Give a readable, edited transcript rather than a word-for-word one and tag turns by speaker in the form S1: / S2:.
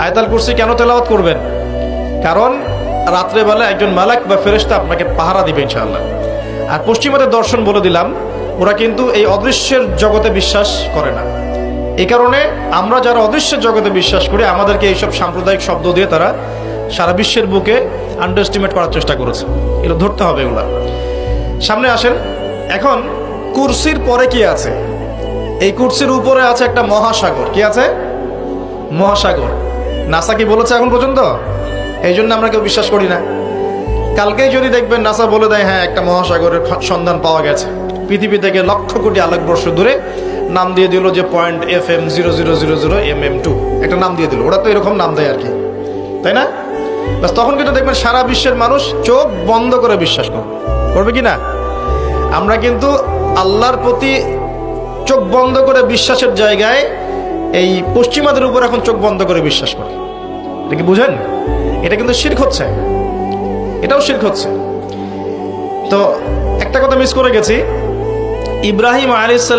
S1: আয়াতুল কুরসি কেন তেলাওয়াত করবেন? কারণ রাত্রেবেলা একজন মালাক বা ফেরেশতা আপনাকে পাহারা দিবে ইনশাআল্লাহ। আর পশ্চিমাদের দর্শন বলে দিলাম, ওরা কিন্তু এই অদৃশ্যের জগতে বিশ্বাস করে না। এই কারণে আমরা যারা অদৃশ্যের জগতে বিশ্বাস করি, আমাদেরকে এইসব সাম্প্রদায়িক শব্দ দিয়ে তারা সারা বিশ্বের বুকে আন্ডারএস্টিমেট করার চেষ্টা করেছে। এগুলো ধরতে হবে। এগুলা সামনে আসেন। এখন কুরসির পরে কি আছে? এই কুরসির উপরে আছে একটা মহাসাগর। কি আছে? মহাসাগর। নাসা কি বলেছে এখন পর্যন্ত? এই জন্য আমরা কেউ বিশ্বাস করি না। কালকেই যদি দেখবেন নাসা বলে দেয় হ্যাঁ একটা মহাসাগরের সন্ধান পাওয়া গেছে, পৃথিবী থেকে লক্ষ কোটি আলোকবর্ষ দূরে, নাম দিয়ে দিল যে .FM0000mm2, একটা নাম দিয়ে দিল। ওরা তো এরকম নাম দেয় আর কি, তাই না? বাস তখন কিন্তু দেখবেন সারা বিশ্বের মানুষ চোখ বন্ধ করে বিশ্বাস করবে কি না? আমরা কিন্তু আল্লাহর প্রতি চোখ বন্ধ করে বিশ্বাসের জায়গায় এই পশ্চিমাদের উপর এখন চোখ বন্ধ করে বিশ্বাস করি। এটা কি বুঝেন? এটা কিন্তু শিরক হচ্ছে, এটাও শিরক হচ্ছে। তো একটা কথা মিস করে গেছি, ইব্রাহিম আলাইহিস সালাম